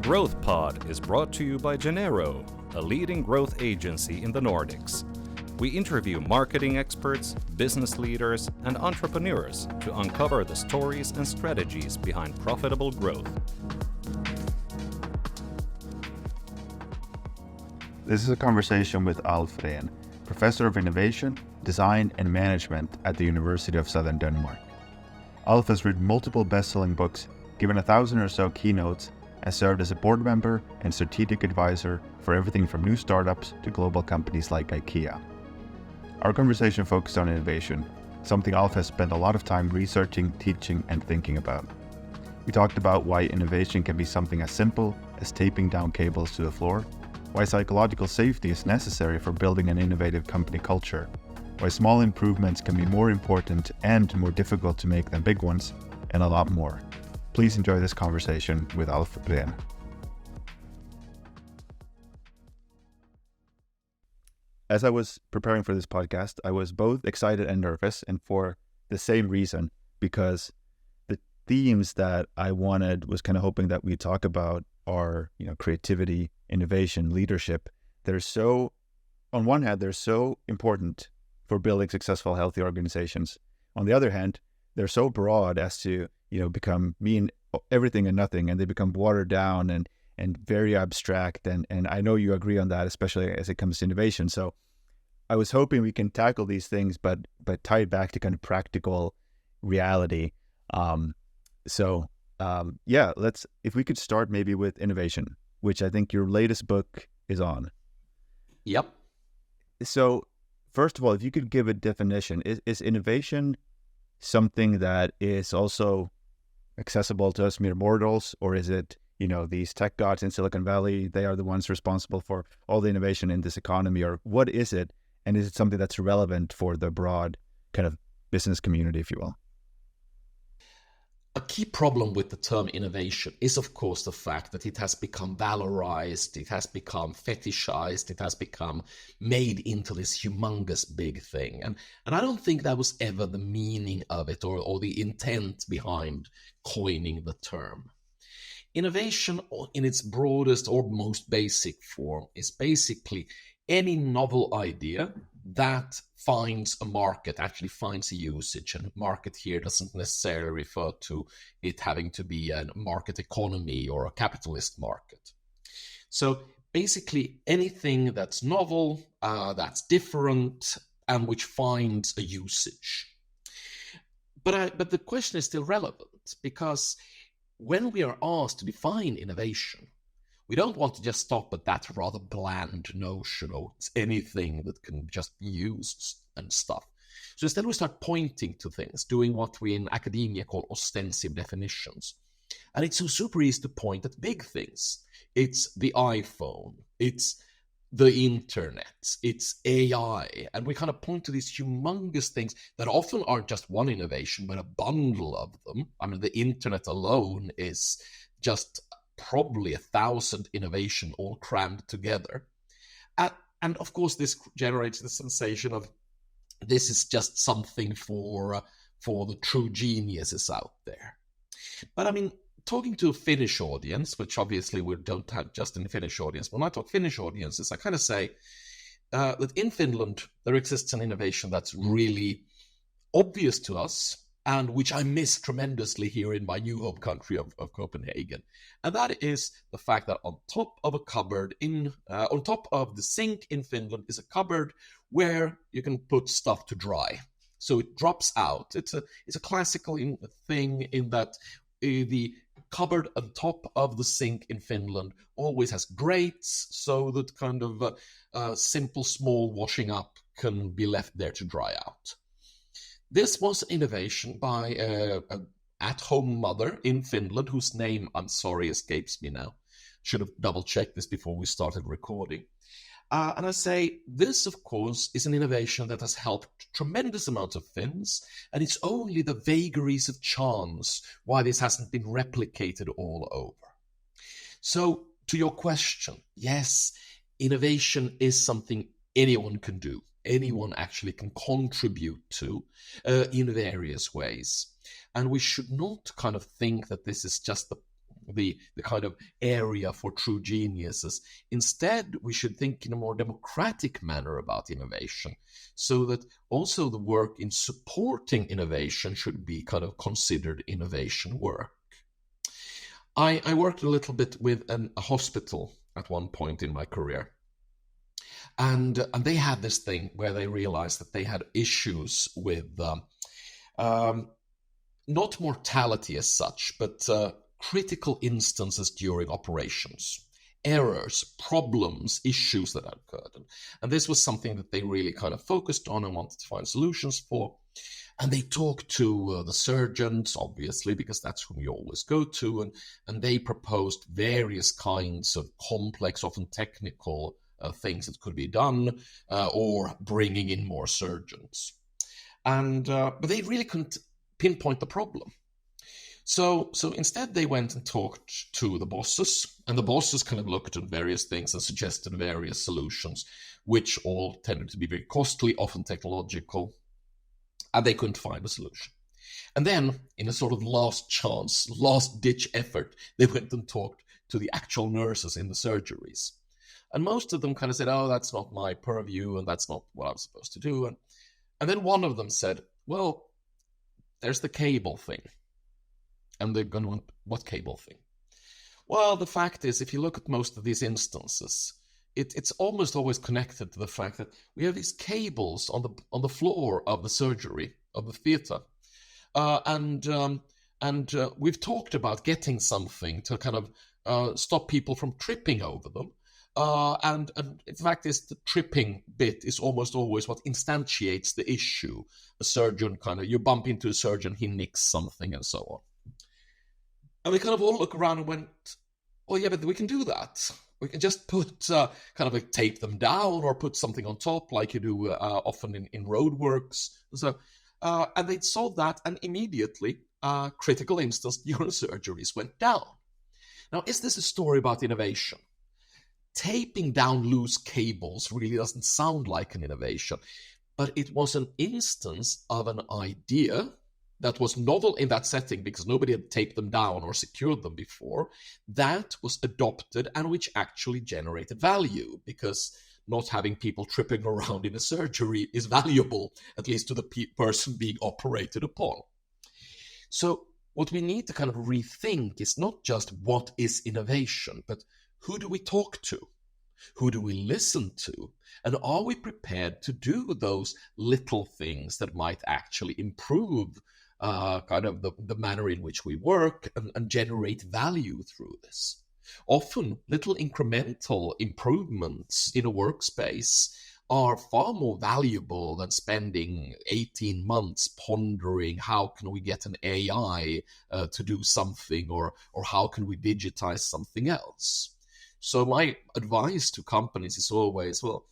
Growth Pod is brought to you by Genero, a leading growth agency in the Nordics. We interview marketing experts, business leaders, and entrepreneurs to uncover the stories and strategies behind profitable growth. This is a conversation with Alf Rehn, Professor of Innovation, Design and Management at the University of Southern Denmark. Alf has written multiple best-selling books, given 1,000 or so keynotes, and served as a board member and strategic advisor for everything from new startups to global companies like IKEA. Our conversation focused on innovation, something Alf has spent a lot of time researching, teaching, and thinking about. We talked about why innovation can be something as simple as taping down cables to the floor, why psychological safety is necessary for building an innovative company culture, why small improvements can be more important and more difficult to make than big ones, and a lot more. Please enjoy this conversation with Alf Rehn. As I was preparing for this podcast, I was both excited and nervous, and for the same reason, because the themes that I wanted was kind of hoping that we talk about are, creativity, innovation, leadership. On one hand, they're so important for building successful, healthy organizations. On the other hand, they're so broad as to, mean everything and nothing, and they become watered down and very abstract. And I know you agree on that, especially as it comes to innovation. So I was hoping we can tackle these things, but tie it back to kind of practical reality. If we could start maybe with innovation, which I think your latest book is on. Yep. So first of all, if you could give a definition, is innovation something that is also accessible to us mere mortals, or is it, these tech gods in Silicon Valley, they are the ones responsible for all the innovation in this economy, or what is it? And is it something that's relevant for the broad kind of business community, if you will? A key problem with the term innovation is, of course, the fact that it has become valorized, it has become fetishized, it has become made into this humongous big thing. And I don't think that was ever the meaning of it or the intent behind coining the term. Innovation in its broadest or most basic form is basically any novel idea that finds a market, actually finds a usage. And market here doesn't necessarily refer to it having to be a market economy or a capitalist market. So basically anything that's novel, that's different, and which finds a usage. But the question is still relevant, because when we are asked to define innovation, we don't want to just stop at that rather bland notion of it's anything that can just be used and stuff. So instead we start pointing to things, doing what we in academia call ostensive definitions. And it's so super easy to point at big things. It's the iPhone, it's the internet, it's AI. And we kind of point to these humongous things that often aren't just one innovation, but a bundle of them. I mean, the internet alone is just probably 1,000 innovation all crammed together. And of course, this generates the sensation of this is just something for the true geniuses out there. But I mean, talking to a Finnish audience, which obviously we don't have just in the Finnish audience, when I talk Finnish audiences, I kind of say that in Finland, there exists an innovation that's really obvious to us, and which I miss tremendously here in my new home country of Copenhagen. And that is the fact that on top of a cupboard, on top of the sink in Finland is a cupboard where you can put stuff to dry. So it drops out. It's a classical thing in that the cupboard on top of the sink in Finland always has grates, so that kind of simple small washing up can be left there to dry out. This was innovation by an at-home mother in Finland, whose name, I'm sorry, escapes me now. Should have double-checked this before we started recording. And I say, this, of course, is an innovation that has helped tremendous amounts of Finns, and it's only the vagaries of chance why this hasn't been replicated all over. So, to your question, yes, innovation is something anyone can do. Anyone actually can contribute to in various ways. And we should not kind of think that this is just the kind of area for true geniuses. Instead, we should think in a more democratic manner about innovation, so that also the work in supporting innovation should be kind of considered innovation work. I worked a little bit with a hospital at one point in my career. And they had this thing where they realized that they had issues with not mortality as such, but critical instances during operations, errors, problems, issues that had occurred. And this was something that they really kind of focused on and wanted to find solutions for. And they talked to the surgeons, obviously, because that's whom you always go to. And they proposed various kinds of complex, often technical things that could be done, or bringing in more surgeons. But they really couldn't pinpoint the problem. So instead they went and talked to the bosses, and the bosses kind of looked at various things and suggested various solutions, which all tended to be very costly, often technological, and they couldn't find a solution. And then, in a sort of last chance, last-ditch effort, they went and talked to the actual nurses in the surgeries. And most of them kind of said, oh, that's not my purview, and that's not what I'm supposed to do. And then one of them said, well, there's the cable thing. And they're going to want, what cable thing? Well, the fact is, if you look at most of these instances, it's almost always connected to the fact that we have these cables on the floor of the surgery, of the theater. And we've talked about getting something to kind of stop people from tripping over them. And in fact, the tripping bit is almost always what instantiates the issue. A surgeon you bump into a surgeon, he nicks something, and so on. And we kind of all look around and went, well, yeah, but we can do that. We can just put, tape them down or put something on top like you do often in roadworks. So, and they'd solve that, and immediately critical instance neurosurgeries went down. Now, is this a story about innovation? Taping down loose cables really doesn't sound like an innovation, but it was an instance of an idea that was novel in that setting because nobody had taped them down or secured them before, that was adopted and which actually generated value, because not having people tripping around in a surgery is valuable, at least to the person being operated upon. So what we need to kind of rethink is not just what is innovation, but who do we talk to? Who do we listen to? And are we prepared to do those little things that might actually improve the manner in which we work and generate value through this? Often, little incremental improvements in a workspace are far more valuable than spending 18 months pondering how can we get an AI to do something, or how can we digitize something else. So my advice to companies is always, well,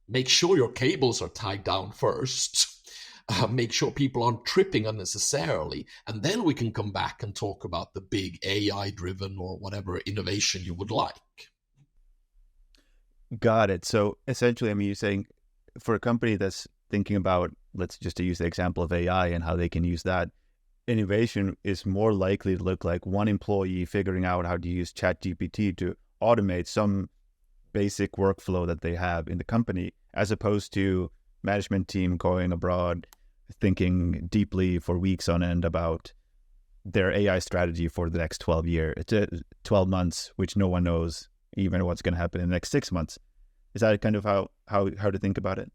make sure your cables are tied down first. Make sure people aren't tripping unnecessarily, and then we can come back and talk about the big AI-driven or whatever innovation you would like. Got it. So essentially, you're saying for a company that's thinking about, let's just use the example of AI and how they can use that, innovation is more likely to look like one employee figuring out how to use ChatGPT to automate some basic workflow that they have in the company, as opposed to management team going abroad, thinking deeply for weeks on end about their AI strategy for the next 12 months, which no one knows even what's going to happen in the next 6 months. Is that kind of how to think about it?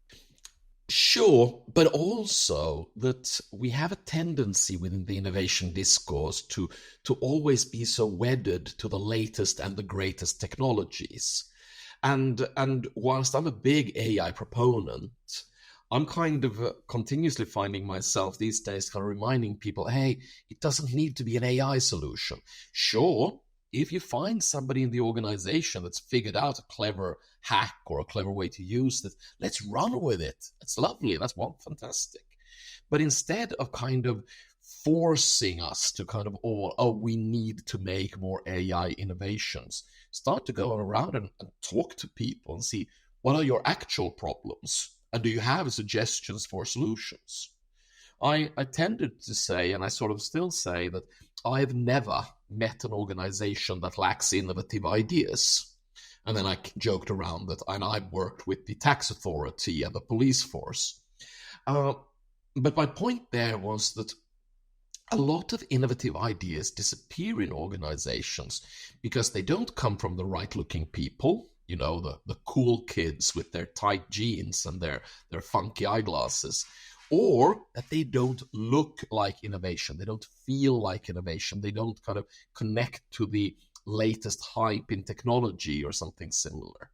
Sure, but also that we have a tendency within the innovation discourse to always be so wedded to the latest and the greatest technologies. And whilst I'm a big AI proponent, I'm kind of continuously finding myself these days kind of reminding people, hey, it doesn't need to be an AI solution. Sure, if you find somebody in the organization that's figured out a clever hack or a clever way to use it, let's run with it. It's lovely. That's fantastic. But instead of kind of forcing us to kind of, we need to make more AI innovations, start to go around and talk to people and see, what are your actual problems? And do you have suggestions for solutions? I tended to say, and I sort of still say, that I've never met an organization that lacks innovative ideas. And then I joked around that, and I've worked with the tax authority and the police force. Uh, but my point there was that a lot of innovative ideas disappear in organizations because they don't come from the right-looking people, you know, the cool kids with their tight jeans and their funky eyeglasses, or that they don't look like innovation. They don't feel like innovation. They don't kind of connect to the latest hype in technology or something similar.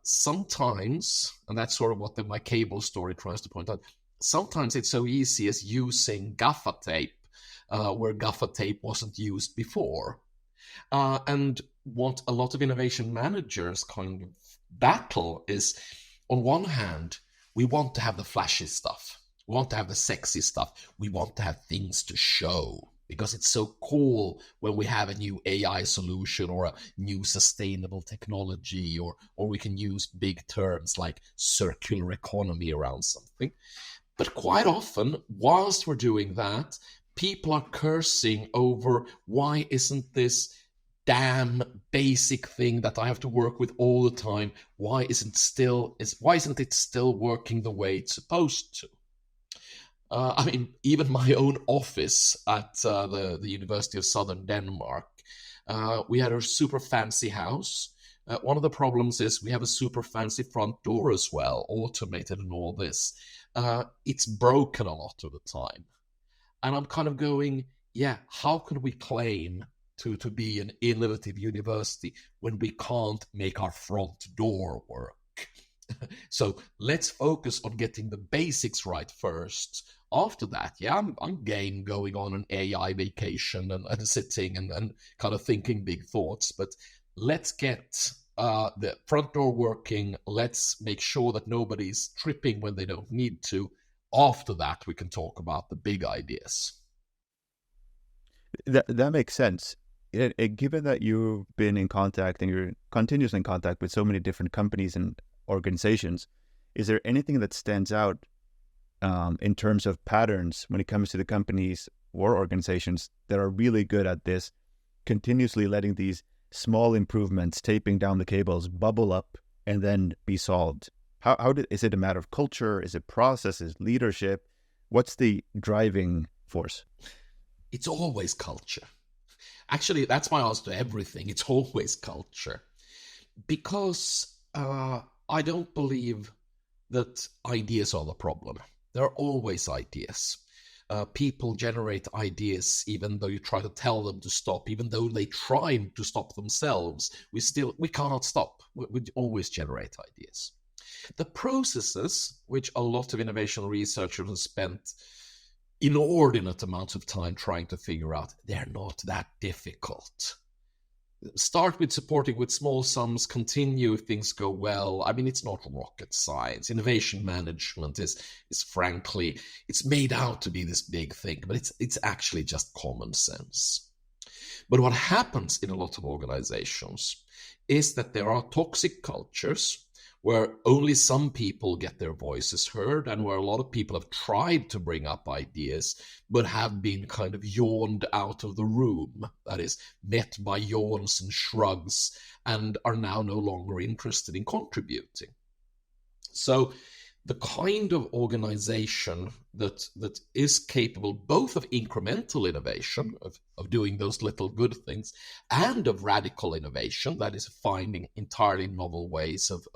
Sometimes, and that's sort of what my cable story tries to point out, sometimes it's so easy as using gaffer tape where gaffer tape wasn't used before. And what a lot of innovation managers kind of battle is, on one hand, we want to have the flashy stuff. We want to have the sexy stuff. We want to have things to show because it's so cool when we have a new AI solution or a new sustainable technology, or we can use big terms like circular economy around something. But quite often, whilst we're doing that, people are cursing over, why isn't this damn basic thing that I have to work with all the time, why isn't it still working the way it's supposed to? I mean, even my own office at the University of Southern Denmark, we had a super fancy house. One of the problems is we have a super fancy front door as well, automated and all this. It's broken a lot of the time. And I'm kind of going, yeah, how can we claim to be an innovative university when we can't make our front door work? So let's focus on getting the basics right first. After that, yeah, I'm game going on an AI vacation and sitting and kind of thinking big thoughts. But let's get the front door working. Let's make sure that nobody's tripping when they don't need to. After that, we can talk about the big ideas. That makes sense. Given that you've been in contact and you're continuously in contact with so many different companies and organizations, is there anything that stands out in terms of patterns when it comes to the companies or organizations that are really good at this, continuously letting these small improvements, taping down the cables, bubble up and then be solved? Is it a matter of culture? Is it process? Is it leadership? What's the driving force? It's always culture. Actually, that's my answer to everything. It's always culture. Because I don't believe that ideas are the problem. There are always ideas. People generate ideas even though you try to tell them to stop, even though they try to stop themselves. We cannot stop. We always generate ideas. The processes, which a lot of innovation researchers have spent inordinate amounts of time trying to figure out, they're not that difficult. Start with supporting with small sums, continue if things go well. I mean, it's not rocket science. Innovation management is frankly, it's made out to be this big thing, but it's actually just common sense. But what happens in a lot of organizations is that there are toxic cultures where only some people get their voices heard, and where a lot of people have tried to bring up ideas, but have been kind of yawned out of the room. That is, met by yawns and shrugs, and are now no longer interested in contributing. So the kind of organization that is capable both of incremental innovation, of doing those little good things, and of radical innovation, that is finding entirely novel ways of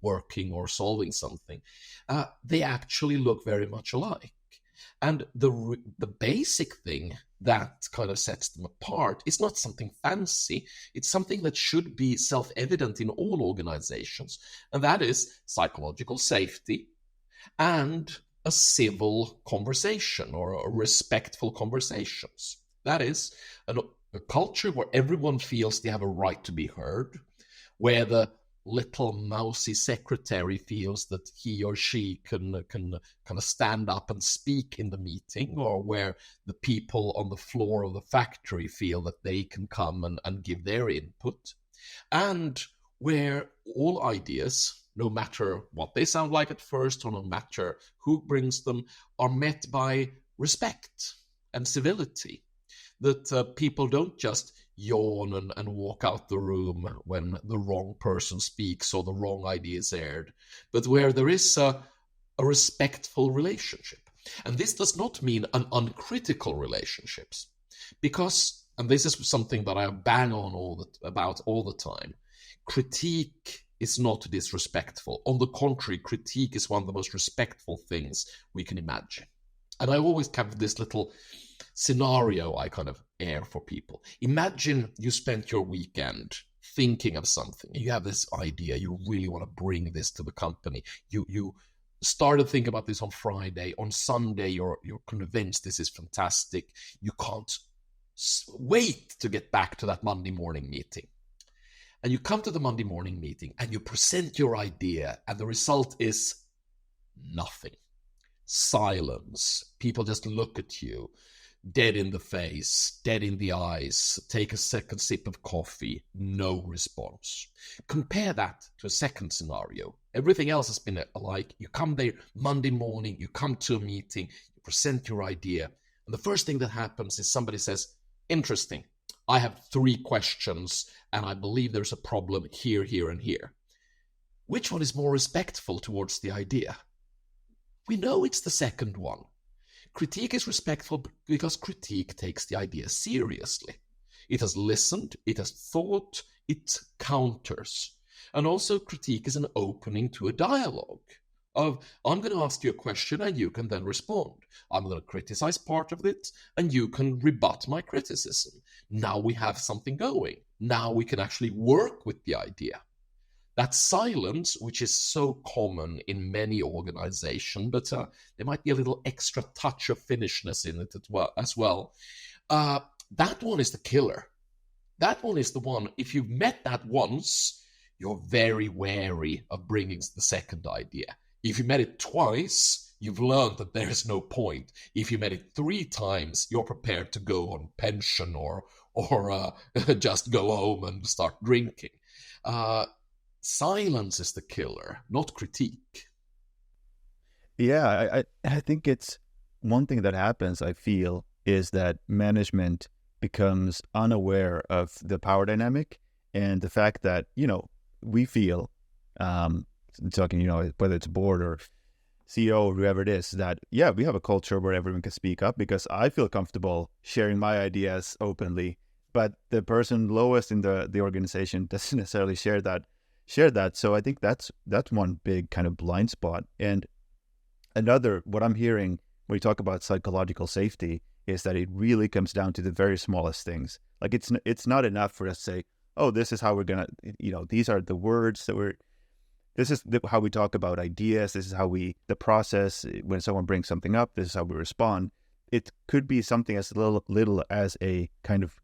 working or solving something, they actually look very much alike. And the basic thing that kind of sets them apart is not something fancy. It's something that should be self-evident in all organizations, and that is psychological safety and a civil conversation, or a respectful conversations. That is a culture where everyone feels they have a right to be heard, where the little mousy secretary feels that he or she can kind of stand up and speak in the meeting, or where the people on the floor of the factory feel that they can come and give their input, and where all ideas no matter what they sound like at first or no matter who brings them, are met by respect and civility. That people don't just yawn and walk out the room when the wrong person speaks or the wrong idea is aired, but where there is a respectful relationship. And this does not mean an uncritical relationships, because, and this is something that I bang on about all the time, critique is not disrespectful. On the contrary, critique is one of the most respectful things we can imagine. And I always have this little scenario I kind of air for people. Imagine you spent your weekend thinking of something. You have this idea. You really want to bring this to the company. You started thinking about this on Friday. On Sunday, you're convinced this is fantastic. You can't wait to get back to that Monday morning meeting. And you come to the Monday morning meeting and you present your idea, and the result is nothing. Silence. People just look at you, dead in the face, dead in the eyes, take a second sip of coffee, no response. Compare that to a second scenario. Everything else has been alike. You come there Monday morning, you come to a meeting, you present your idea, and the first thing that happens is somebody says, interesting, I have 3 questions, and I believe there's a problem here, here, and here. Which one is more respectful towards the idea? We know it's the second one. Critique is respectful because critique takes the idea seriously. It has listened, it has thought, it counters. And also critique is an opening to a dialogue of, I'm going to ask you a question and you can then respond. I'm going to criticize part of it and you can rebut my criticism. Now we have something going. Now we can actually work with the idea. That silence, which is so common in many organizations, but there might be a little extra touch of Finnishness in it as well. That one is the killer. That one is the one, if you've met that once, you're very wary of bringing the second idea. If you met it twice, you've learned that there is no point. If you met it 3 times, you're prepared to go on pension or just go home and start drinking. Silence is the killer, not critique. Yeah, I think it's one thing that happens, I feel, is that management becomes unaware of the power dynamic and the fact that, we feel, talking, whether it's board or CEO or whoever it is, that, yeah, we have a culture where everyone can speak up because I feel comfortable sharing my ideas openly, but the person lowest in the organization doesn't necessarily share that. So I think that's one big kind of blind spot. And another, what I'm hearing when you talk about psychological safety, is that it really comes down to the very smallest things. Like it's not enough for us to say, oh, this is how we're gonna, these are the words that this is how we talk about ideas. This is how the process, when someone brings something up, this is how we respond. It could be something as little as a kind of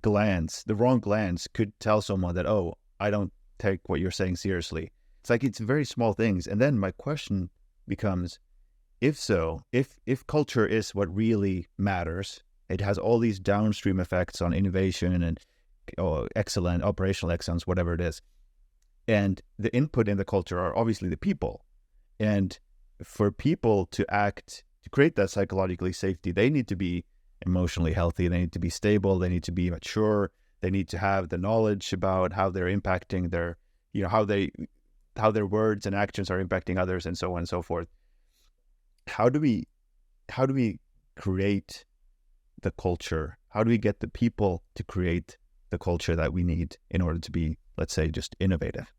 glance. The wrong glance could tell someone that, oh, I don't take what you're saying seriously. It's very small things. And then my question becomes, if culture is what really matters, it has all these downstream effects on innovation and excellent operational excellence, whatever it is. And the input in the culture are obviously the people. And for people to create that psychologically safety, they need to be emotionally healthy. They need to be stable. They need to be mature. They need to have the knowledge about how they're impacting their, how their words and actions are impacting others, and so on and so forth. How do we create the culture? How do we get the people to create the culture that we need in order to be, let's say, just innovative?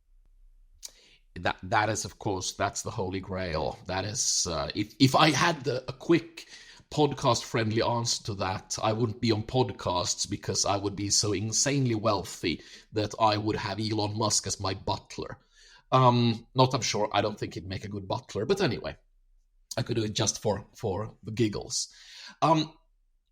That is, of course, that's the holy grail. That is, if I had a quick podcast-friendly answer to that, I wouldn't be on podcasts because I would be so insanely wealthy that I would have Elon Musk as my butler. I'm sure, I don't think he'd make a good butler, but anyway, I could do it just for the giggles.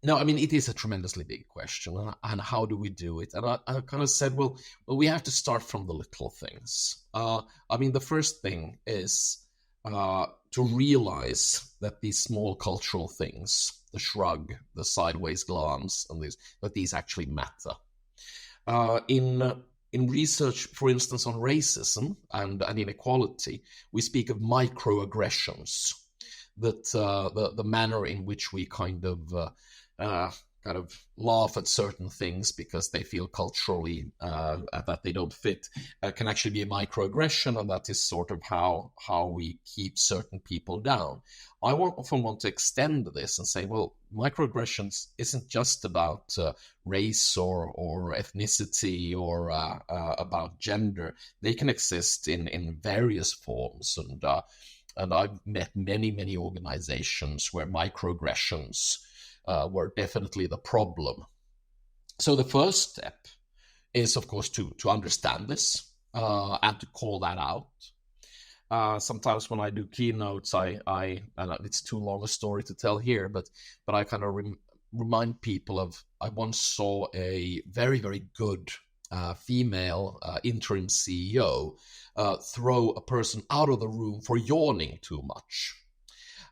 No, I mean, it is a tremendously big question, and how do we do it? And I kind of said, well, we have to start from the little things. The first thing is to realize that these small cultural things, the shrug, the sideways glance, and that these actually matter. In in research, for instance, on racism and inequality, we speak of microaggressions, that the manner in which we kind of laugh at certain things because they feel culturally that they don't fit can actually be a microaggression, and that is sort of how we keep certain people down. I often want to extend this and say, well, microaggressions isn't just about race or ethnicity or about gender. They can exist in various forms, and I've met many organizations where microaggressions were definitely the problem. So the first step is, of course, to understand this and to call that out. Sometimes when I do keynotes, I it's too long a story to tell here, but I kind of remind people of, I once saw a very good female interim CEO throw a person out of the room for yawning too much.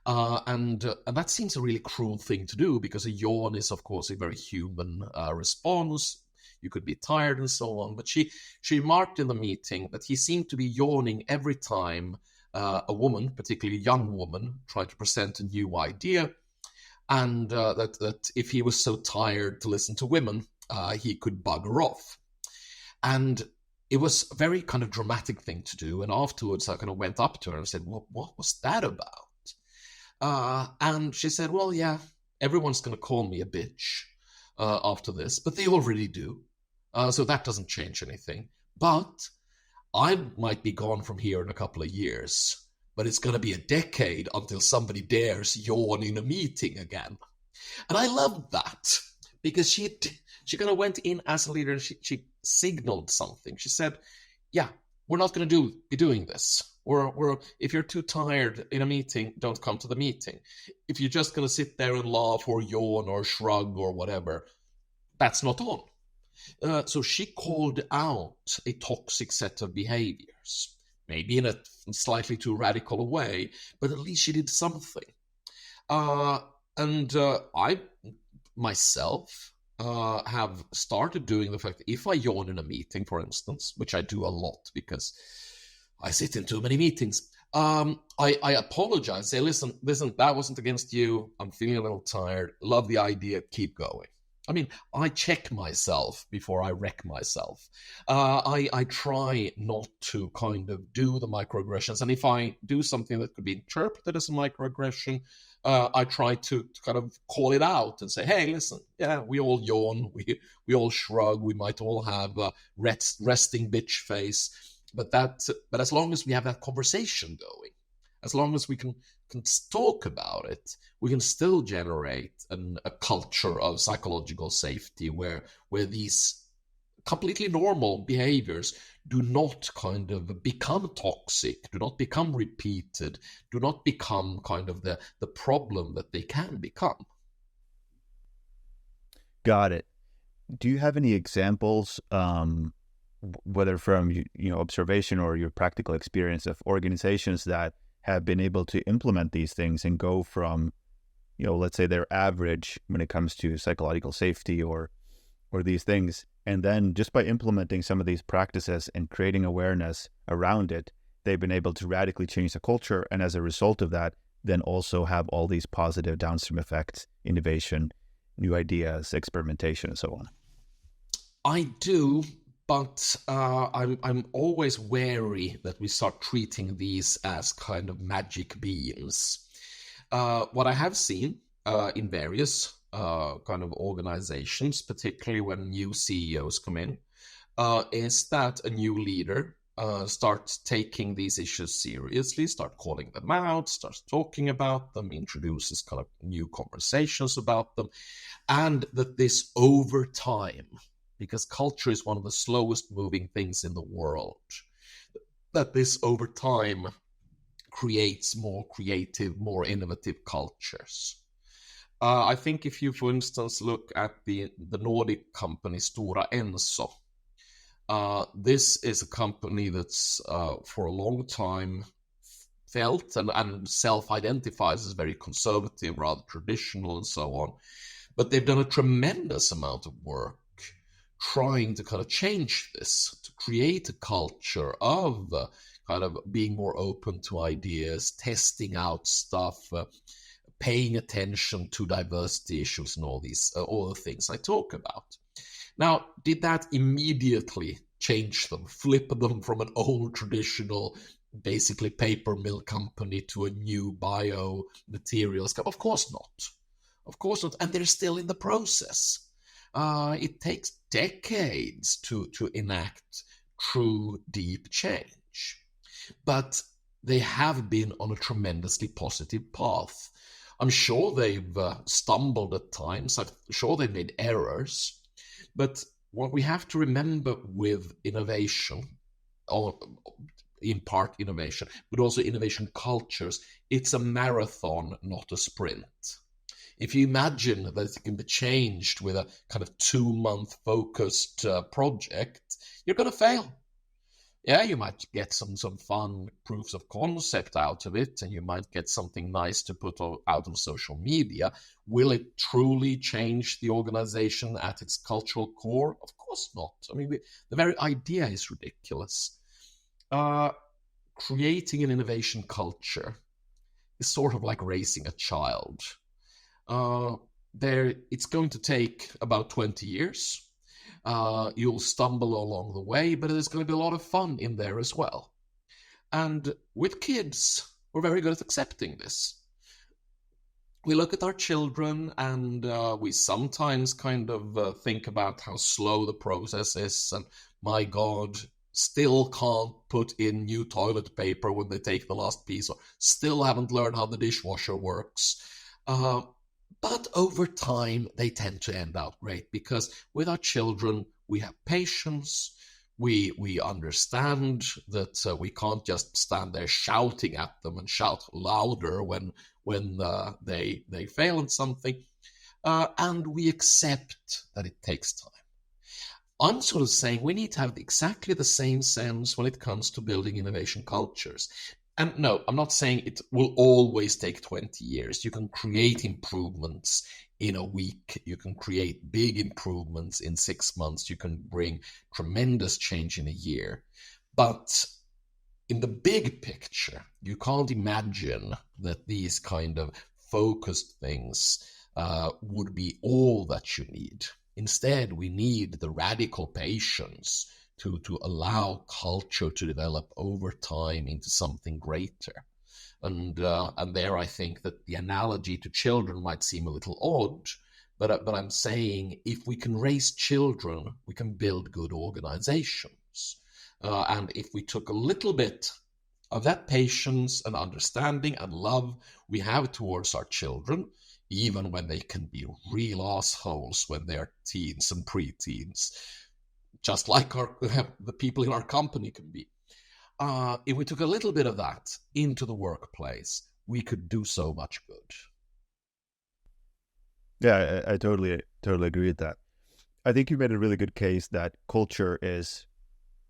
And that seems a really cruel thing to do, because a yawn is, of course, a very human response. You could be tired and so on. But she remarked in the meeting that he seemed to be yawning every time a woman, particularly a young woman, tried to present a new idea. And that if he was so tired to listen to women, he could bugger off. And it was a very kind of dramatic thing to do. And afterwards, I kind of went up to her and said, well, what was that about? And she said, well, yeah, everyone's going to call me a bitch after this, but they already do. So that doesn't change anything. But I might be gone from here in a couple of years, but it's going to be a decade until somebody dares yawn in a meeting again. And I loved that, because she kind of went in as a leader and she signaled something. She said, yeah, we're not going to be doing this. If you're too tired in a meeting, don't come to the meeting. If you're just going to sit there and laugh or yawn or shrug or whatever, that's not on. So she called out a toxic set of behaviors, maybe in a slightly too radical a way, but at least she did something. And I myself have started doing the fact that if I yawn in a meeting, for instance, which I do a lot because I sit in too many meetings, I apologize, say, listen, that wasn't against you. I'm feeling a little tired. Love the idea. Keep going. I mean, I check myself before I wreck myself. I try not to kind of do the microaggressions. And if I do something that could be interpreted as a microaggression, I try to kind of call it out and say, hey, listen, yeah, we all yawn, we all shrug, we might all have a resting bitch face. But as long as we have that conversation going, as long as we can talk about it, we can still generate a culture of psychological safety where these completely normal behaviors do not kind of become toxic, do not become repeated, do not become kind of the problem that they can become. Got it. Do you have any examples, whether from observation or your practical experience, of organizations that have been able to implement these things and go from, let's say their average when it comes to psychological safety or these things, and then just by implementing some of these practices and creating awareness around it, they've been able to radically change the culture, and as a result of that, then also have all these positive downstream effects, innovation, new ideas, experimentation, and so on? I do. But I'm always wary that we start treating these as kind of magic beans. What I have seen in various kind of organizations, particularly when new CEOs come in, is that a new leader starts taking these issues seriously, start calling them out, starts talking about them, introduces kind of new conversations about them, and that this over time, because culture is one of the slowest moving things in the world, that this over time creates more creative, more innovative cultures. I think if you, for instance, look at the Nordic company Stora Enso, this is a company that's for a long time felt and self-identifies as very conservative, rather traditional and so on. But they've done a tremendous amount of work trying to kind of change this, to create a culture of kind of being more open to ideas, testing out stuff, paying attention to diversity issues and all the things I talk about. Now, did that immediately change them, flip them from an old traditional, basically paper mill company to a new biomaterials company? Of course not. Of course not. And they're still in the process. It takes decades to enact true deep change. But they have been on a tremendously positive path. I'm sure they've stumbled at times. I'm sure they've made errors. But what we have to remember with innovation, or in part innovation, but also innovation cultures, it's a marathon, not a sprint. If you imagine that it can be changed with a kind of 2-month focused project, you're going to fail. Yeah, you might get some fun proofs of concept out of it, and you might get something nice to put out on social media. Will it truly change the organization at its cultural core? Of course not. I mean, the very idea is ridiculous. Creating an innovation culture is sort of like raising a child. It's going to take about 20 years. You'll stumble along the way, but there's going to be a lot of fun in there as well. And with kids, we're very good at accepting this. We look at our children and we sometimes kind of think about how slow the process is, and my God, still can't put in new toilet paper when they take the last piece, or still haven't learned how the dishwasher works. But over time, they tend to end out great, because with our children, we have patience. We understand that we can't just stand there shouting at them and shout louder when they fail at something. And we accept that it takes time. I'm sort of saying we need to have exactly the same sense when it comes to building innovation cultures. And no, I'm not saying it will always take 20 years. You can create improvements in a week. You can create big improvements in 6 months. You can bring tremendous change in a year. But in the big picture, you can't imagine that these kind of focused things would be all that you need. Instead, we need the radical patience to allow culture to develop over time into something greater. And there I think that the analogy to children might seem a little odd, but I'm saying if we can raise children, we can build good organizations. And if we took a little bit of that patience and understanding and love we have towards our children, even when they can be real assholes when they're teens and preteens, just like the people in our company can be. If we took a little bit of that into the workplace, we could do so much good. Yeah, I totally agree with that. I think you made a really good case that culture is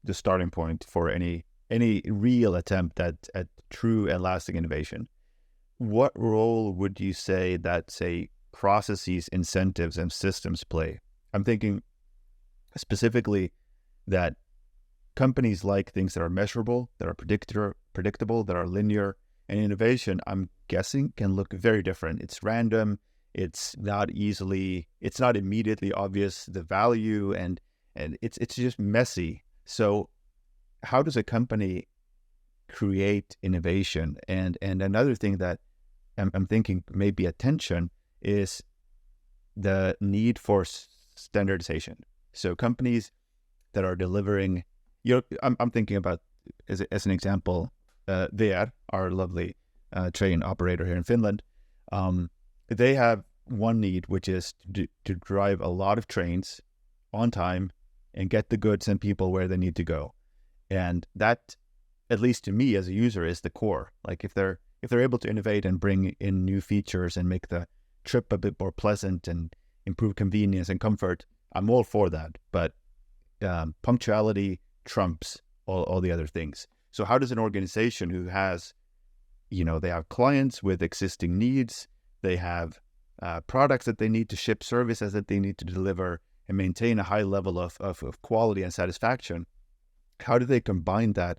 the starting point for any real attempt at true and lasting innovation. What role would you say that, say, processes, incentives, and systems play? I'm thinking specifically that companies like things that are measurable, that are predictable, that are linear, and innovation, I'm guessing, can look very different. It's random. It's not immediately obvious, the value, and it's just messy. So how does a company create innovation? And another thing that I'm thinking may be a tension is the need for standardization. So companies that are delivering, I'm thinking about, as an example, VR, our lovely train operator here in Finland. They have one need, which is to drive a lot of trains on time and get the goods and people where they need to go. And that, at least to me as a user, is the core. Like if they're able to innovate and bring in new features and make the trip a bit more pleasant and improve convenience and comfort, I'm all for that. But punctuality trumps all the other things. So how does an organization who has, they have clients with existing needs, they have products that they need to ship, services that they need to deliver and maintain a high level of quality and satisfaction, how do they combine that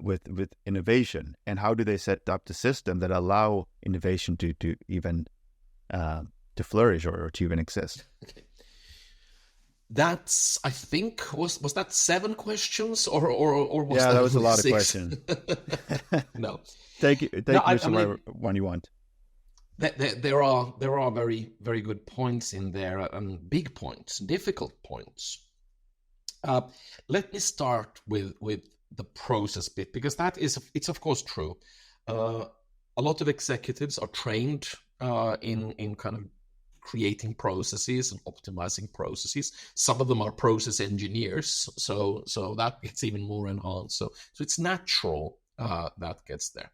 with innovation, and how do they set up the system that allow innovation to even to flourish or to even exist? Okay. That's, I think, was that 7 questions or was Yeah, that that was a lot 6? of questions. No. Take No, whichever one you want. There are very, very good points in there, and big points, difficult points. Let me start with the process bit, because it's of course true. A lot of executives are trained in kind of creating processes and optimizing processes. Some of them are process engineers, so that gets even more enhanced. So it's natural that gets there.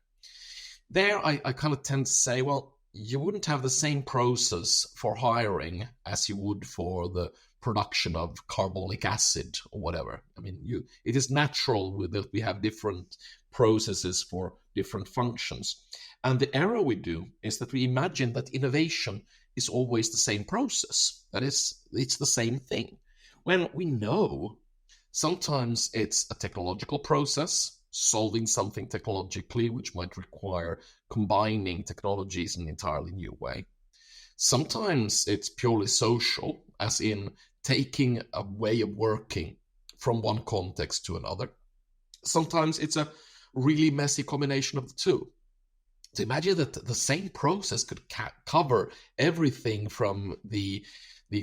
There, I kind of tend to say, well, you wouldn't have the same process for hiring as you would for the production of carbonic acid or whatever. I mean, it is natural that we have different processes for different functions. And the error we do is that we imagine that innovation is always the same process. That is, it's the same thing. When we know sometimes it's a technological process, solving something technologically, which might require combining technologies in an entirely new way. Sometimes it's purely social, as in taking a way of working from one context to another. Sometimes it's a really messy combination of the two. So imagine that the same process could cover everything from the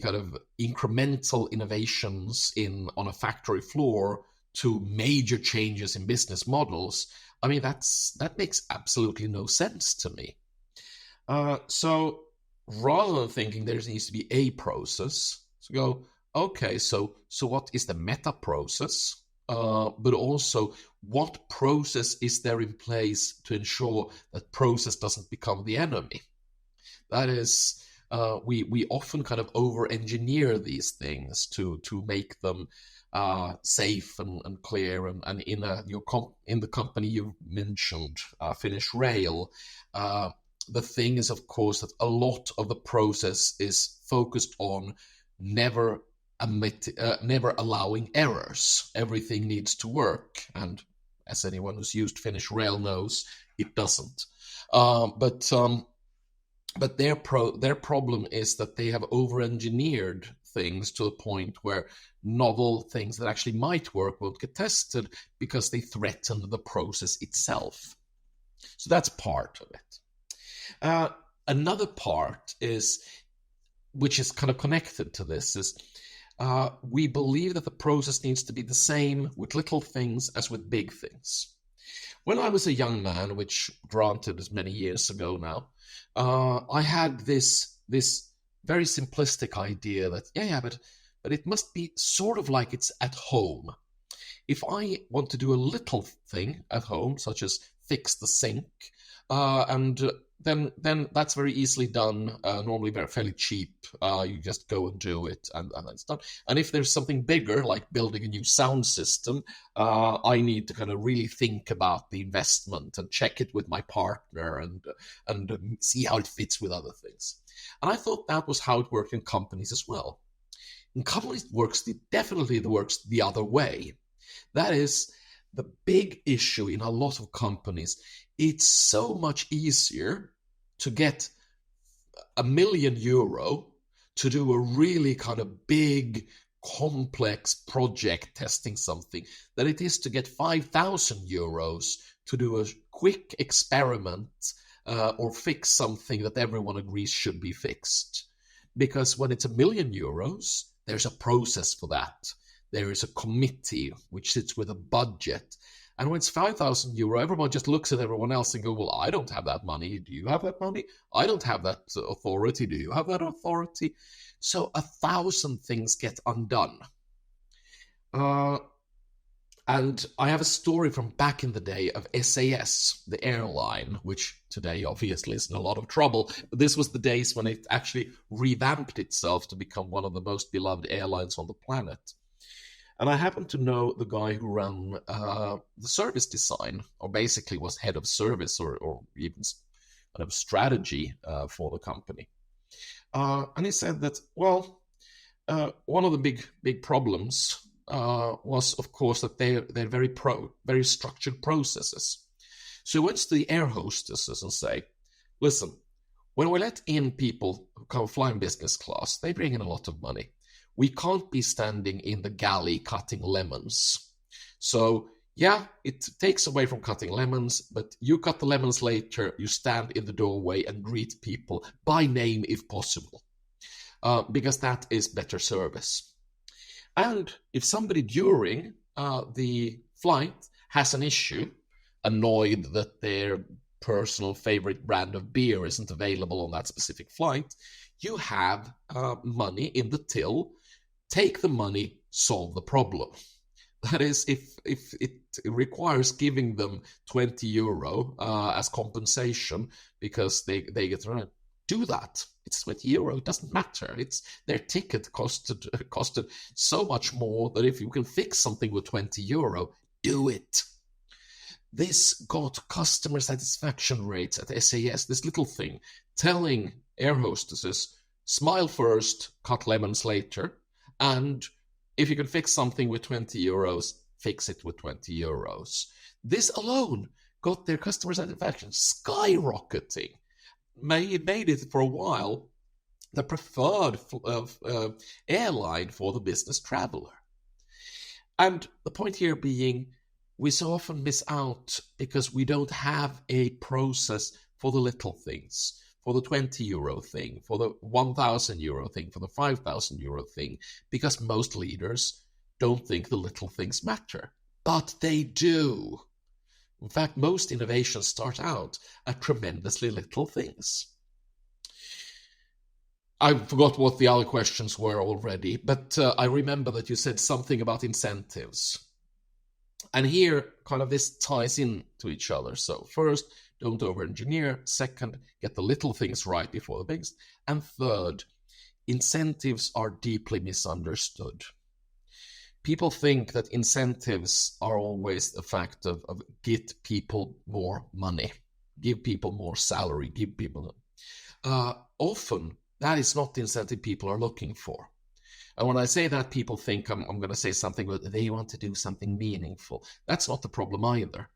kind of incremental innovations on a factory floor to major changes in business models. I mean, that makes absolutely no sense to me. So rather than thinking there needs to be a process, so go, okay, so what is the meta process? But also, what process is there in place to ensure that process doesn't become the enemy? That is, we often kind of over-engineer these things to make them safe and clear. And in the company you mentioned, Finnish Rail, the thing is, of course, that a lot of the process is focused on never allowing errors. Everything needs to work, and as anyone who's used Finnish Rail knows, it doesn't. But their problem is that they have over-engineered things to a point where novel things that actually might work won't get tested because they threaten the process itself. So that's part of it. Another part is, which is kind of connected to this, is we believe that the process needs to be the same with little things as with big things. When I was a young man, which granted is many years ago now, I had this very simplistic idea that, but it must be sort of like it's at home. If I want to do a little thing at home, such as fix the sink, and then that's very easily done, normally fairly cheap. You just go and do it, and it's done. And if there's something bigger, like building a new sound system, I need to kind of really think about the investment and check it with my partner and see how it fits with other things. And I thought that was how it worked in companies as well. In companies, definitely works the other way. That is the big issue in a lot of companies. It's so much easier to get €1 million to do a really kind of big, complex project testing something than it is to get €5,000 to do a quick experiment or fix something that everyone agrees should be fixed. Because when it's €1 million, there's a process for that. There is a committee which sits with a budget. And when it's €5,000, everyone just looks at everyone else and go, well, I don't have that money. Do you have that money? I don't have that authority. Do you have that authority? So 1,000 things get undone. And I have a story from back in the day of SAS, the airline, which today obviously is in a lot of trouble. But this was the days when it actually revamped itself to become one of the most beloved airlines on the planet. And I happen to know the guy who ran the service design, or basically was head of service or even kind of strategy for the company. And he said that, well, one of the big problems was, of course, that they're very structured processes. So he went to the air hostesses and say, listen, when we let in people who come flying business class, they bring in a lot of money. We can't be standing in the galley cutting lemons. So, yeah, it takes away from cutting lemons, but you cut the lemons later, you stand in the doorway and greet people by name if possible, because that is better service. And if somebody during the flight has an issue, annoyed that their personal favorite brand of beer isn't available on that specific flight, you have money in the till. Take the money, solve the problem. That is, if it requires giving them 20 euro as compensation because they get around, do that. It's 20 euro. It doesn't matter. It's their ticket costed so much more that if you can fix something with 20 euro, do it. This got customer satisfaction rates at SAS, this little thing, telling air hostesses, smile first, cut lemons later, and if you can fix something with 20 euros, fix it with 20 euros. This alone got their customer satisfaction skyrocketing. Made it for a while the preferred airline for the business traveler. And the point here being, we so often miss out because we don't have a process for the little things, for the 20 euro thing, for the 1,000 euro thing, for the 5,000 euro thing, because most leaders don't think the little things matter. But they do. In fact, most innovations start out at tremendously little things. I forgot what the other questions were already, but I remember that you said something about incentives. And here, kind of this ties into each other. So first, don't over-engineer. Second, get the little things right before the biggest. And third, incentives are deeply misunderstood. People think that incentives are always the fact of get people more money, give people more salary, give people... often, that is not the incentive people are looking for. And when I say that, people think I'm going to say something, but they want to do something meaningful. That's not the problem either.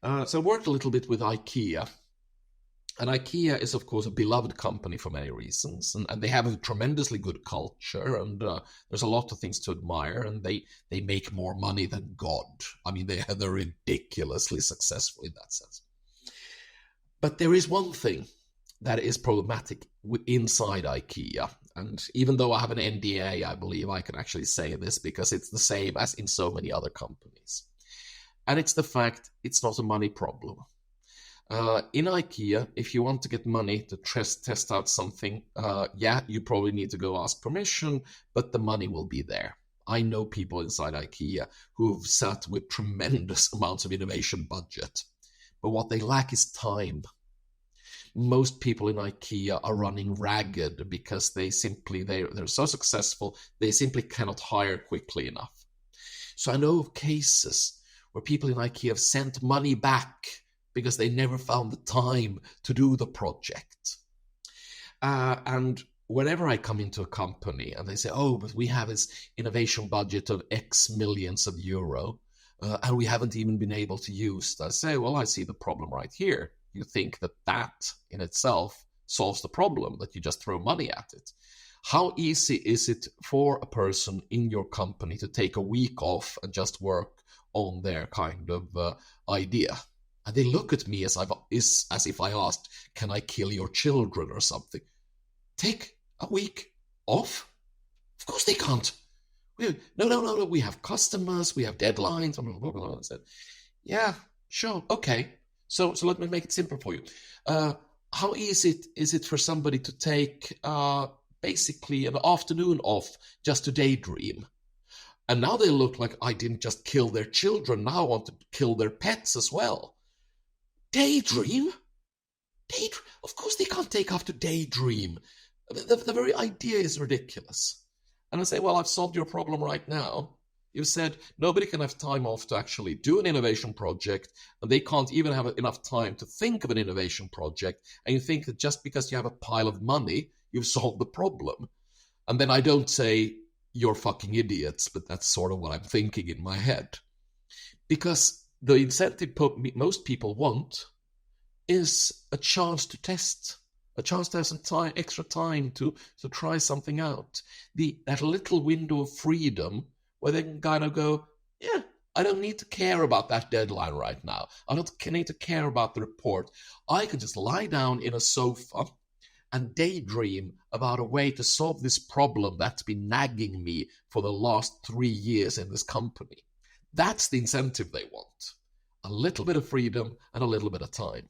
So I worked a little bit with IKEA. And IKEA is, of course, a beloved company for many reasons. And they have a tremendously good culture. And there's a lot of things to admire. And they make more money than God. I mean, they're ridiculously successful in that sense. But there is one thing that is problematic inside IKEA. And even though I have an NDA, I believe I can actually say this because it's the same as in so many other companies. And it's the fact it's not a money problem. In IKEA, if you want to get money to test out something, you probably need to go ask permission, but the money will be there. I know people inside IKEA who've sat with tremendous amounts of innovation budget, but what they lack is time. Most people in IKEA are running ragged because they're so successful, they simply cannot hire quickly enough. So I know of cases where people in IKEA have sent money back because they never found the time to do the project. And whenever I come into a company and they say, but we have this innovation budget of X millions of euro, and we haven't even been able to use it, I say, well, I see the problem right here. You think that in itself solves the problem, that you just throw money at it. How easy is it for a person in your company to take a week off and just work on their kind of idea? And they look at me as if I asked, can I kill your children or something? Take a week off? Of course they can't. No, we have customers, we have deadlines. I said, yeah, sure, okay. So let me make it simple for you. How easy is it for somebody to take basically an afternoon off just to daydream? And now they look like I didn't just kill their children, now I want to kill their pets as well. Daydream? Of course they can't take off to daydream. The very idea is ridiculous. And I say, well, I've solved your problem right now. You said nobody can have time off to actually do an innovation project, and they can't even have enough time to think of an innovation project, and you think that just because you have a pile of money, you've solved the problem. And then I don't say, you're fucking idiots, but that's sort of what I'm thinking in my head. Because the incentive most people want is a chance to test, a chance to have some time, extra time to try something out. That little window of freedom where they can kind of go, yeah, I don't need to care about that deadline right now. I don't need to care about the report. I can just lie down in a sofa and daydream about a way to solve this problem that's been nagging me for the last 3 years in this company. That's the incentive they want. A little bit of freedom and a little bit of time.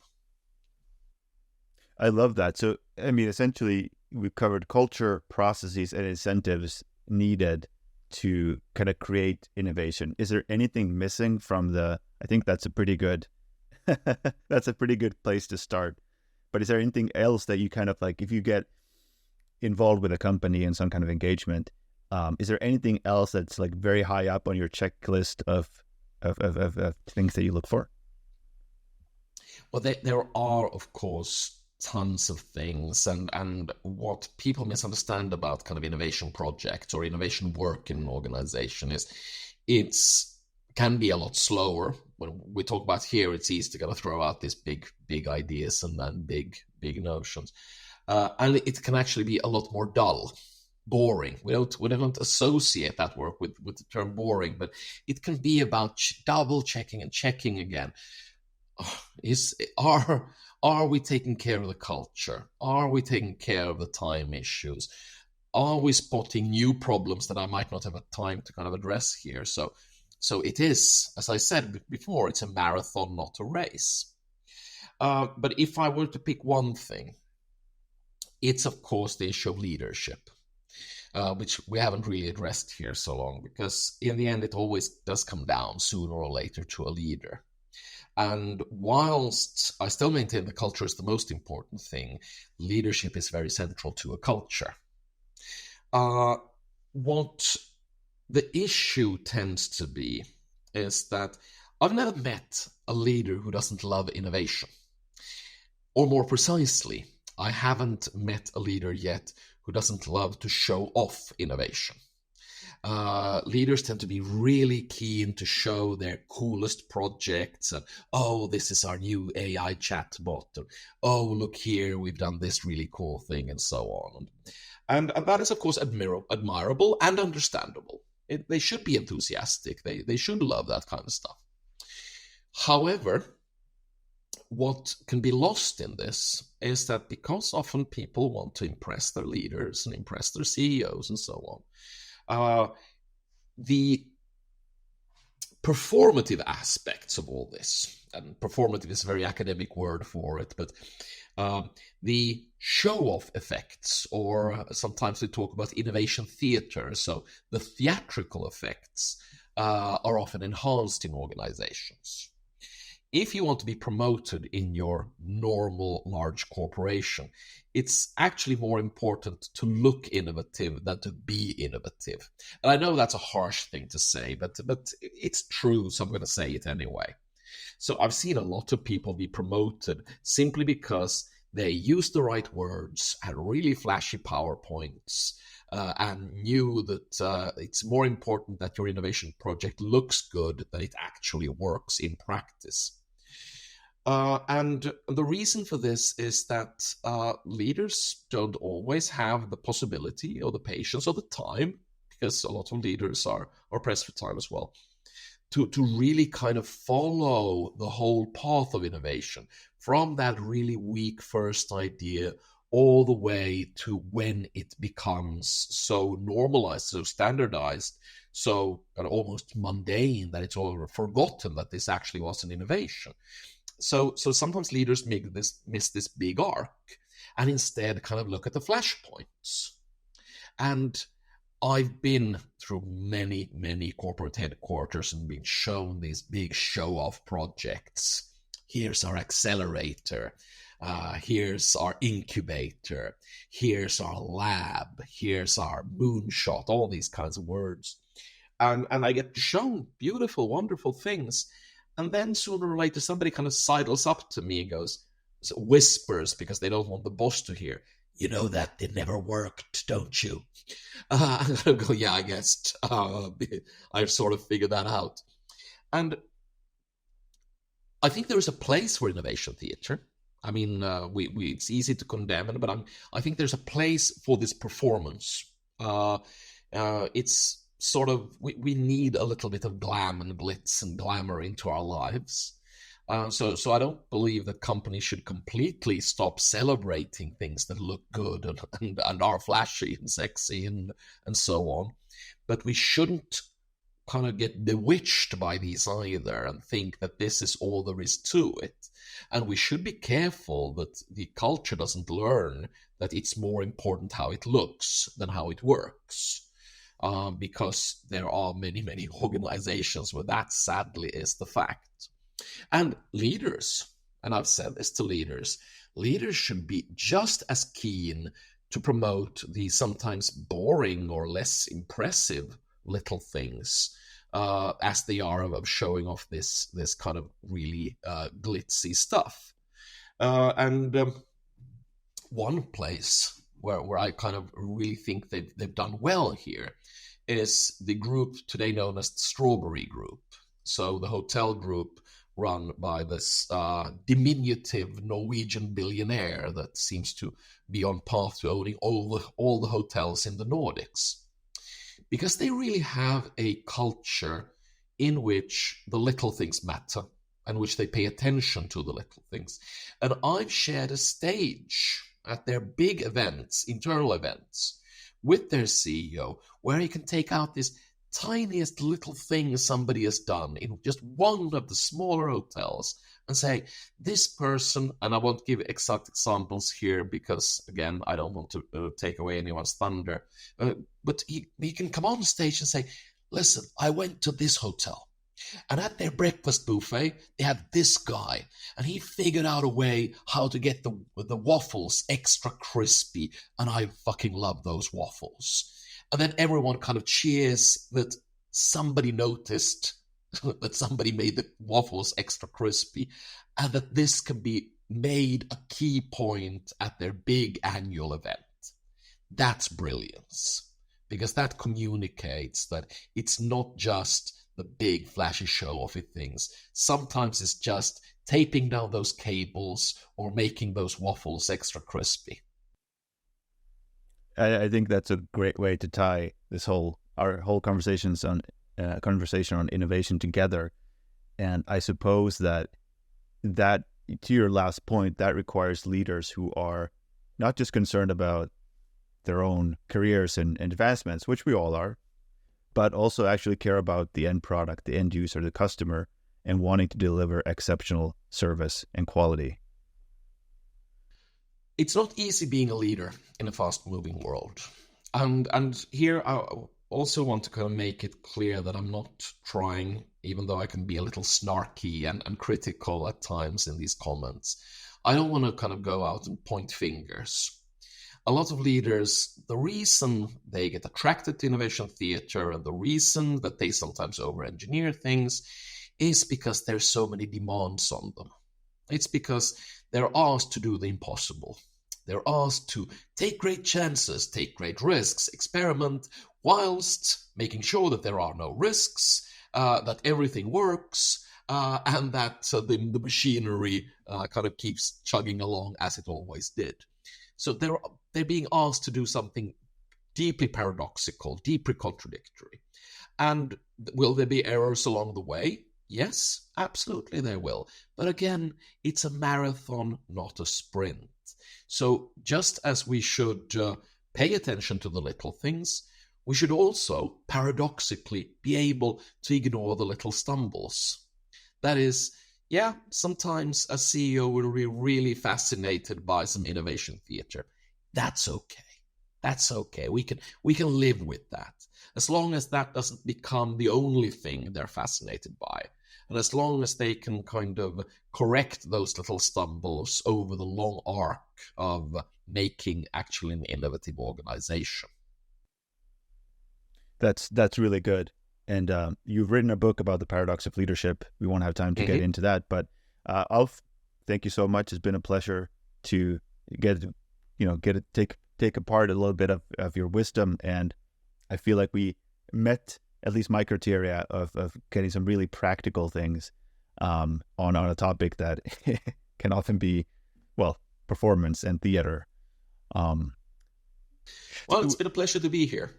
I love that. So, I mean, essentially, we've covered culture, processes, and incentives needed to kind of create innovation. Is there anything missing from I think that's a pretty good, that's a pretty good place to start. But is there anything else that you kind of like, if you get involved with a company in some kind of engagement, is there anything else that's like very high up on your checklist of things that you look for? Well, there are, of course, tons of things, and what people misunderstand about kind of innovation projects or innovation work in an organization is it's can be a lot slower. When we talk about here, it's easy to kind of throw out these big ideas and then big notions, and it can actually be a lot more dull, boring. We don't associate that work with the term boring, but it can be about double checking and checking again. Are we taking care of the culture? Are we taking care of the time issues? Are we spotting new problems that I might not have a time to kind of address here? So it is, as I said before, it's a marathon, not a race. But if I were to pick one thing, it's of course the issue of leadership, which we haven't really addressed here so long, because in the end it always does come down sooner or later to a leader. And whilst I still maintain the culture is the most important thing, leadership is very central to a culture. What the issue tends to be is that I've never met a leader who doesn't love innovation. Or more precisely, I haven't met a leader yet who doesn't love to show off innovation. Leaders tend to be really keen to show their coolest projects and, oh, this is our new AI chatbot, or, oh, look here, we've done this really cool thing, and so on. And that is, of course, admirable and understandable. They should be enthusiastic. They should love that kind of stuff. However, what can be lost in this is that because often people want to impress their leaders and impress their CEOs and so on, the performative aspects of all this, and performative is a very academic word for it, but the show-off effects, or sometimes we talk about innovation theater, so the theatrical effects are often enhanced in organizations. If you want to be promoted in your normal large corporation, it's actually more important to look innovative than to be innovative. And I know that's a harsh thing to say, but it's true, so I'm going to say it anyway. So I've seen a lot of people be promoted simply because they used the right words, had really flashy PowerPoints, and knew that it's more important that your innovation project looks good than it actually works in practice. And the reason for this is that leaders don't always have the possibility or the patience or the time, because a lot of leaders are pressed for time as well, to really kind of follow the whole path of innovation from that really weak first idea all the way to when it becomes so normalized, so standardized, so kind of almost mundane that it's all forgotten that this actually was an innovation. So sometimes leaders miss this big arc and instead kind of look at the flashpoints. And I've been through many, many corporate headquarters and been shown these big show-off projects. Here's our accelerator. Here's our incubator. Here's our lab. Here's our moonshot. All these kinds of words. And I get shown beautiful, wonderful things. And then sooner or later, somebody kind of sidles up to me and goes, whispers, because they don't want the boss to hear, you know that it never worked, don't you? I'm going to go, yeah, I guess. I've sort of figured that out. And I think there is a place for innovation theater. I mean, it's easy to condemn it, but I think there's a place for this performance. It's sort of, we need a little bit of glam and glitz and glamour into our lives. So I don't believe that companies should completely stop celebrating things that look good and are flashy and sexy and so on. But we shouldn't kind of get bewitched by these either and think that this is all there is to it. And we should be careful that the culture doesn't learn that it's more important how it looks than how it works. Because there are many, many organizations where that sadly is the fact. And leaders, and I've said this to leaders should be just as keen to promote the sometimes boring or less impressive little things as they are of showing off this kind of really glitzy stuff. And one place where I kind of really think they've done well here is the group today known as the Strawberry Group. So the hotel group run by this diminutive Norwegian billionaire that seems to be on path to owning all the hotels in the Nordics. Because they really have a culture in which the little things matter and which they pay attention to the little things. And I've shared a stage at their big events, internal events, with their CEO, where he can take out this tiniest little thing somebody has done in just one of the smaller hotels and say, this person, and I won't give exact examples here because, again, I don't want to take away anyone's thunder, but he can come on stage and say, listen, I went to this hotel, and at their breakfast buffet, they had this guy, and he figured out a way how to get the waffles extra crispy, and I fucking love those waffles. And then everyone kind of cheers that somebody noticed that somebody made the waffles extra crispy, and that this can be made a key point at their big annual event. That's brilliance, because that communicates that it's not just the big flashy show-offy things. Sometimes it's just taping down those cables or making those waffles extra crispy. I think that's a great way to tie our whole conversation on innovation together. And I suppose that to your last point, that requires leaders who are not just concerned about their own careers and advancements, which we all are, but also actually care about the end product, the end user, the customer, and wanting to deliver exceptional service and quality. It's not easy being a leader in a fast-moving world. And here I also want to kind of make it clear that I'm not trying, even though I can be a little snarky and critical at times in these comments, I don't want to kind of go out and point fingers. A lot of leaders, the reason they get attracted to innovation theater and the reason that they sometimes over-engineer things is because there's so many demands on them. It's because they're asked to do the impossible. They're asked to take great chances, take great risks, experiment, whilst making sure that there are no risks, that everything works, and that the machinery kind of keeps chugging along as it always did. So they're being asked to do something deeply paradoxical, deeply contradictory. And will there be errors along the way? Yes, absolutely there will. But again, it's a marathon, not a sprint. So just as we should pay attention to the little things, we should also, paradoxically, be able to ignore the little stumbles. That is, yeah, sometimes a CEO will be really fascinated by some innovation theater. That's okay. That's okay. We can live with that. As long as that doesn't become the only thing they're fascinated by. And as long as they can kind of correct those little stumbles over the long arc of making actually an innovative organization. That's really good. And you've written a book about the paradox of leadership. We won't have time to get into that. But Alf, thank you so much. It's been a pleasure to get take apart a little bit of your wisdom. And I feel like we met at least my criteria of getting some really practical things on a topic that can often be, well, performance and theater. Well, it's been a pleasure to be here.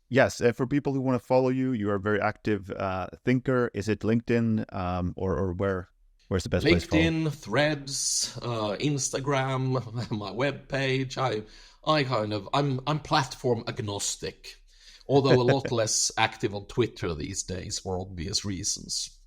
Yes, for people who want to follow you, you are a very active thinker. Is it LinkedIn or where's the best place to follow? LinkedIn, Threads, Instagram, my webpage. I'm platform agnostic, although a lot less active on Twitter these days for obvious reasons.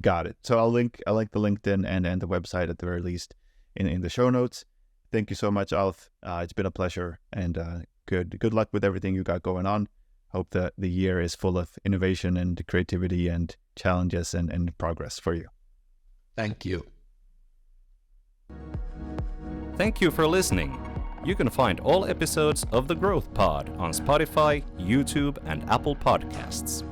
Got it. So I'll link the LinkedIn and the website at the very least in the show notes. Thank you so much, Alf. It's been a pleasure, and good luck with everything you got going on. Hope that the year is full of innovation and creativity and challenges and progress for you. Thank you. Thank you for listening. You can find all episodes of The Growth Pod on Spotify, YouTube, and Apple Podcasts.